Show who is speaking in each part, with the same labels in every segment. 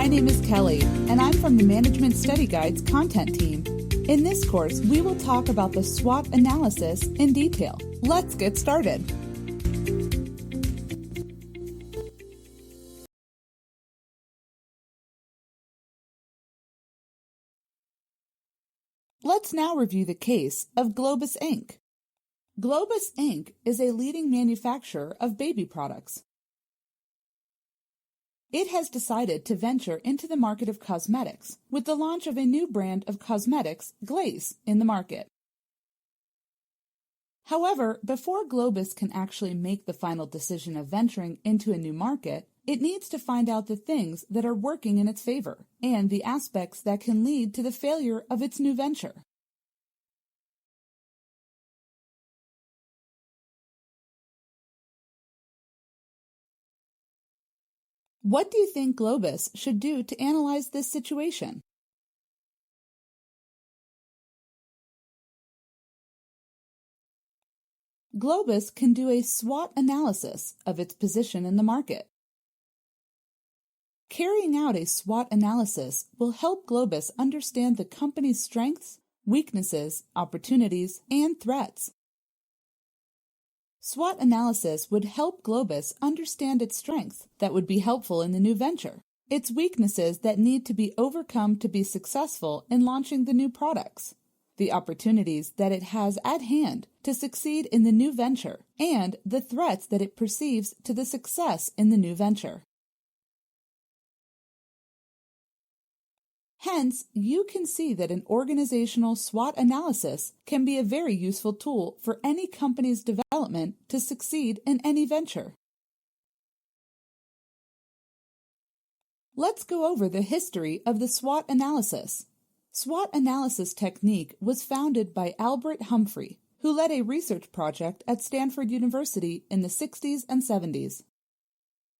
Speaker 1: My name is Kelly, and I'm from the Management Study Guide's content team. In this course, we will talk about the SWOT analysis in detail. Let's get started. Let's now review the case of Globus Inc. Globus Inc. is a leading manufacturer of baby products. It has decided to venture into the market of cosmetics with the launch of a new brand of cosmetics, Glaze, in the market. However, before Globus can actually make the final decision of venturing into a new market, it needs to find out the things that are working in its favor and the aspects that can lead to the failure of its new venture. What do you think Globus should do to analyze this situation? Globus can do a SWOT analysis of its position in the market. Carrying out a SWOT analysis will help Globus understand the company's strengths, weaknesses, opportunities, and threats. SWOT analysis would help Globus understand its strengths that would be helpful in the new venture, its weaknesses that need to be overcome to be successful in launching the new products, the opportunities that it has at hand to succeed in the new venture, and the threats that it perceives to the success in the new venture. Hence, you can see that an organizational SWOT analysis can be a very useful tool for any company's development to succeed in any venture. Let's go over the history of the SWOT analysis. SWOT analysis technique was founded by Albert Humphrey, who led a research project at Stanford University in the 60s and 70s.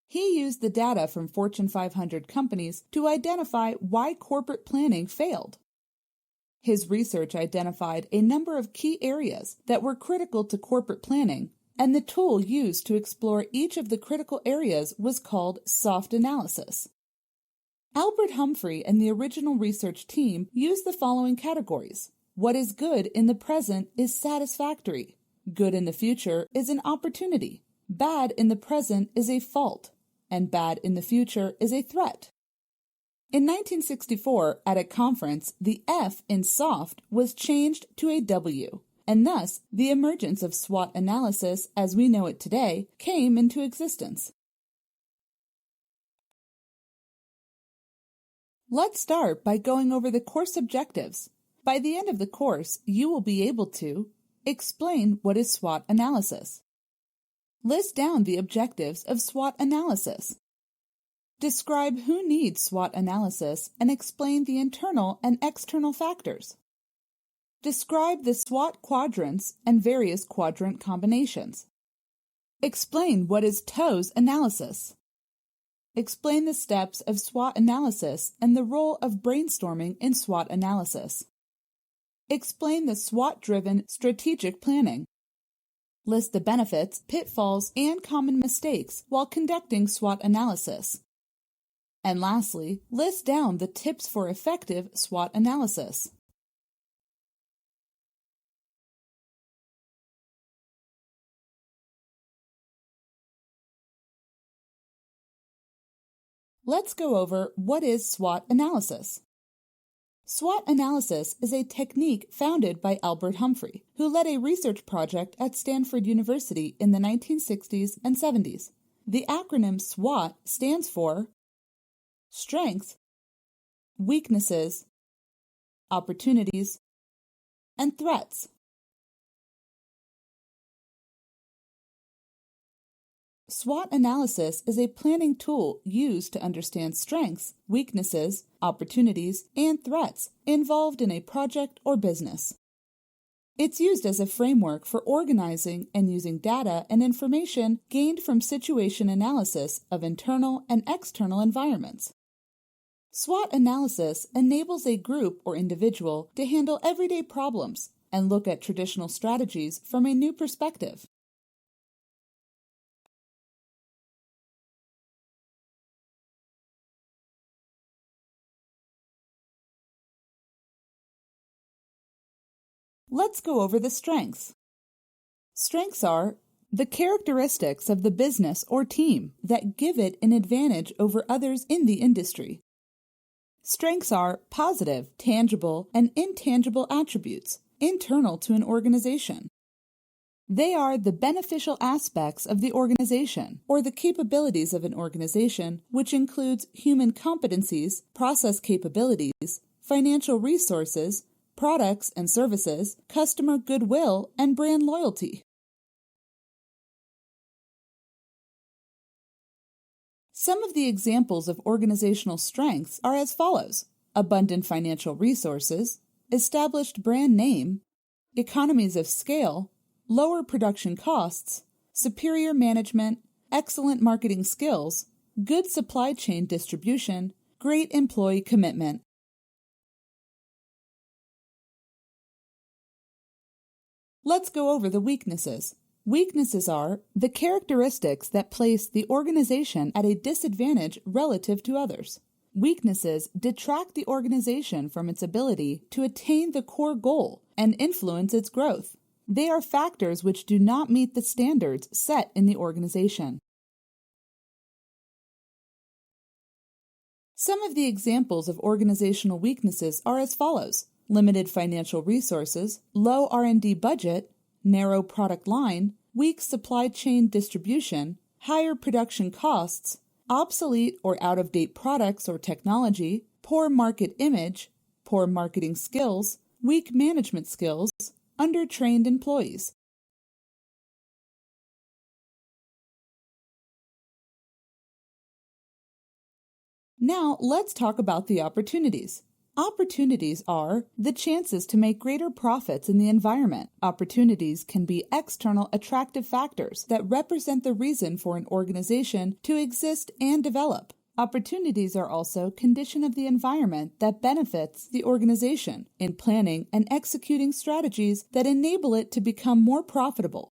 Speaker 1: He used the data from Fortune 500 companies to identify why corporate planning failed. His research identified a number of key areas that were critical to corporate planning, and the tool used to explore each of the critical areas was called SWOT analysis. Albert Humphrey and the original research team used the following categories. What is good in the present is satisfactory. Good in the future is an opportunity. Bad in the present is a fault. And bad in the future is a threat. In 1964, at a conference, the F in SOFT was changed to a W, and thus the emergence of SWOT analysis as we know it today came into existence. Let's start by going over the course objectives. By the end of the course, you will be able to explain what is SWOT analysis. List down the objectives of SWOT analysis. Describe who needs SWOT analysis and explain the internal and external factors. Describe the SWOT quadrants and various quadrant combinations. Explain what is TOWS analysis. Explain the steps of SWOT analysis and the role of brainstorming in SWOT analysis. Explain the SWOT-driven strategic planning. List the benefits, pitfalls, and common mistakes while conducting SWOT analysis. And lastly, list down the tips for effective SWOT analysis. Let's go over what is SWOT analysis. SWOT analysis is a technique founded by Albert Humphrey, who led a research project at Stanford University in the 1960s and 70s. The acronym SWOT stands for Strengths, Weaknesses, Opportunities, and Threats. SWOT analysis is a planning tool used to understand strengths, weaknesses, opportunities, and threats involved in a project or business. It's used as a framework for organizing and using data and information gained from situation analysis of internal and external environments. SWOT analysis enables a group or individual to handle everyday problems and look at traditional strategies from a new perspective. let's go over the strengths. Strengths are the characteristics of the business or team that give it an advantage over others in the industry. Strengths are positive, tangible, and intangible attributes internal to an organization. They are the beneficial aspects of the organization or the capabilities of an organization, which includes human competencies, process capabilities, financial resources, products and services, customer goodwill, and brand loyalty. Some of the examples of organizational strengths are as follows: abundant financial resources, established brand name, economies of scale, lower production costs, superior management, excellent marketing skills, good supply chain distribution, great employee commitment. Let's go over the weaknesses. Weaknesses are the characteristics that place the organization at a disadvantage relative to others. Weaknesses detract the organization from its ability to attain the core goal and influence its growth. They are factors which do not meet the standards set in the organization. Some of the examples of organizational weaknesses are as follows: limited financial resources, low R&D budget, narrow product line, weak supply chain distribution, higher production costs, obsolete or out-of-date products or technology, poor market image, poor marketing skills, weak management skills, under-trained employees. Now, let's talk about the opportunities. Opportunities are the chances to make greater profits in the environment. Opportunities can be external attractive factors that represent the reason for an organization to exist and develop. Opportunities are also condition of the environment that benefits the organization in planning and executing strategies that enable it to become more profitable.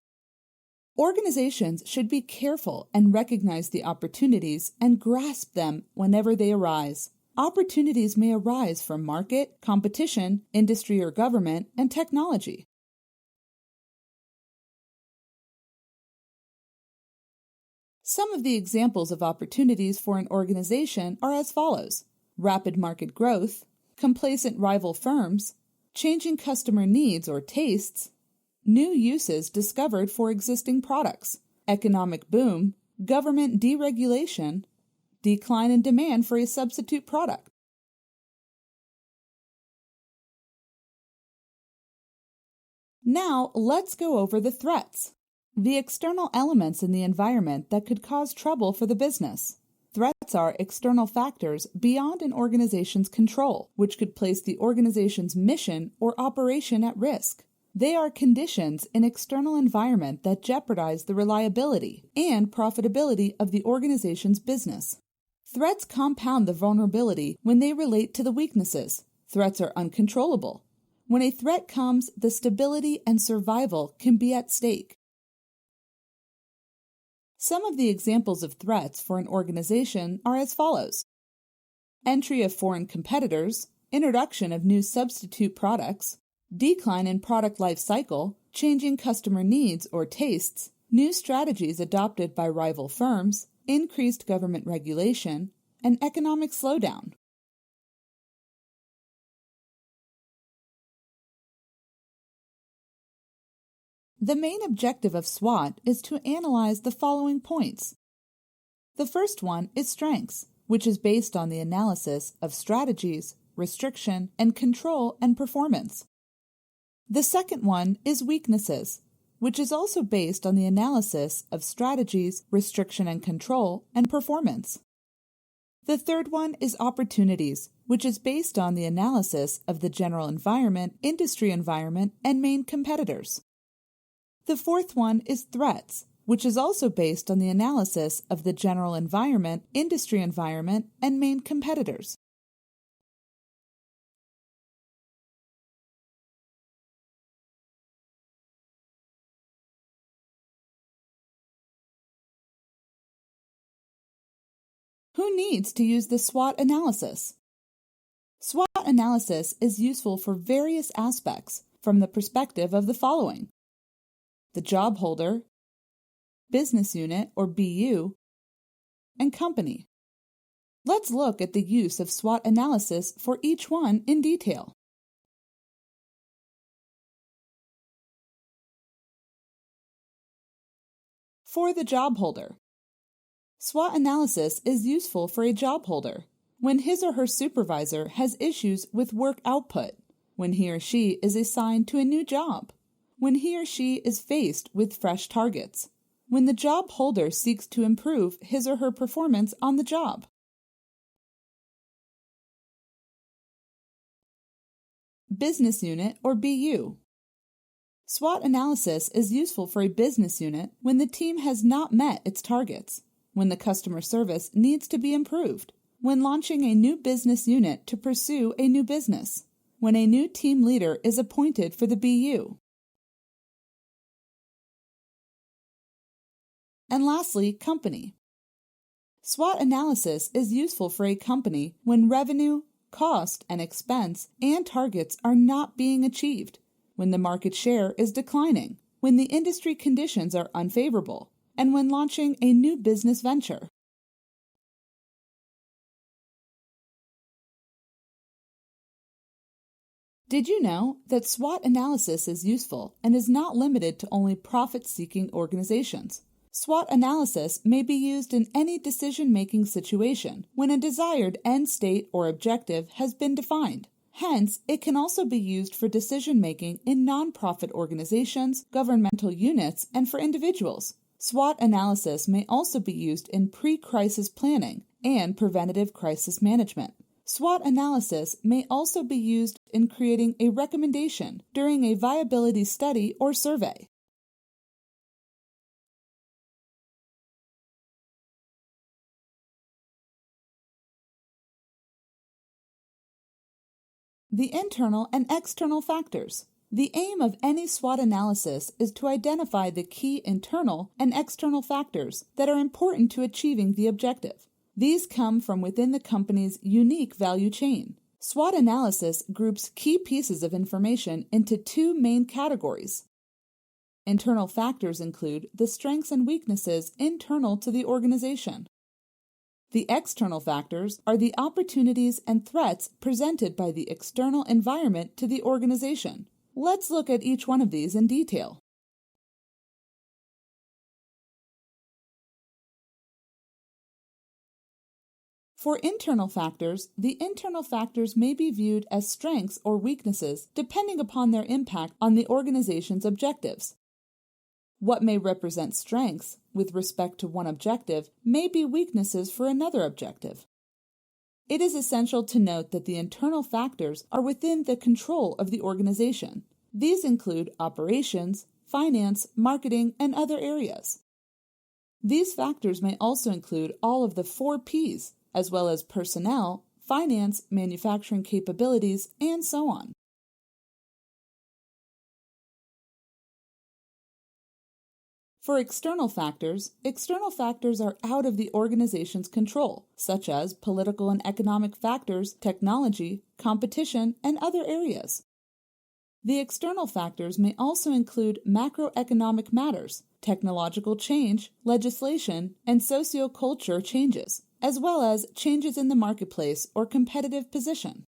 Speaker 1: Organizations should be careful and recognize the opportunities and grasp them whenever they arise. Opportunities may arise from market, competition, industry or government, and technology. Some of the examples of opportunities for an organization are as follows: rapid market growth, complacent rival firms, changing customer needs or tastes, new uses discovered for existing products, economic boom, government deregulation, decline in demand for a substitute product. Now, let's go over the threats. The external elements in the environment that could cause trouble for the business. Threats are external factors beyond an organization's control, which could place the organization's mission or operation at risk. They are conditions in external environment that jeopardize the reliability and profitability of the organization's business. Threats compound the vulnerability when they relate to the weaknesses. Threats are uncontrollable. When a threat comes, the stability and survival can be at stake. Some of the examples of threats for an organization are as follows: entry of foreign competitors, introduction of new substitute products, decline in product life cycle, changing customer needs or tastes, new strategies adopted by rival firms, increased government regulation, and economic slowdown. The main objective of SWOT is to analyze the following points. The first one is strengths, which is based on the analysis of strategies, restriction, and control and performance. The second one is weaknesses, which is also based on the analysis of strategies, restriction and control, and performance. The third one is opportunities, which is based on the analysis of the general environment, industry environment, and main competitors. The fourth one is threats, which is also based on the analysis of the general environment, industry environment, and main competitors. Who needs to use the SWOT analysis? SWOT analysis is useful for various aspects. from the perspective of the following: the job holder, business unit or BU, and company. Let's look at the use of SWOT analysis for each one in detail. For the job holder, SWOT analysis is useful for a job holder when his or her supervisor has issues with work output, when he or she is assigned to a new job, when he or she is faced with fresh targets, when the job holder seeks to improve his or her performance on the job. Business unit or BU. SWOT analysis is useful for a business unit when the team has not met its targets, when the customer service needs to be improved, when launching a new business unit to pursue a new business, when a new team leader is appointed for the BU. And lastly, company. SWOT analysis is useful for a company when revenue, cost, and expense and targets are not being achieved, when the market share is declining, when the industry conditions are unfavorable, and when launching a new business venture. Did you know that SWOT analysis is useful and is not limited to only profit-seeking organizations? SWOT analysis may be used in any decision-making situation when a desired end state or objective has been defined. Hence, it can also be used for decision-making in nonprofit organizations, governmental units, and for individuals. SWOT analysis may also be used in pre-crisis planning and preventative crisis management. SWOT analysis may also be used in creating a recommendation during a viability study or survey. The internal and external factors. The aim of any SWOT analysis is to identify the key internal and external factors that are important to achieving the objective. These come from within the company's unique value chain. SWOT analysis groups key pieces of information into two main categories. Internal factors include the strengths and weaknesses internal to the organization. The external factors are the opportunities and threats presented by the external environment to the organization. Let's look at each one of these in detail. For internal factors, the internal factors may be viewed as strengths or weaknesses depending upon their impact on the organization's objectives. What may represent strengths with respect to one objective may be weaknesses for another objective. It is essential to note that the internal factors are within the control of the organization. These include operations, finance, marketing, and other areas. These factors may also include all of the 4 Ps, as well as personnel, finance, manufacturing capabilities, and so on. For external factors are out of the organization's control, such as political and economic factors, technology, competition, and other areas. The external factors may also include macroeconomic matters, technological change, legislation, and socio-culture changes, as well as changes in the marketplace or competitive position.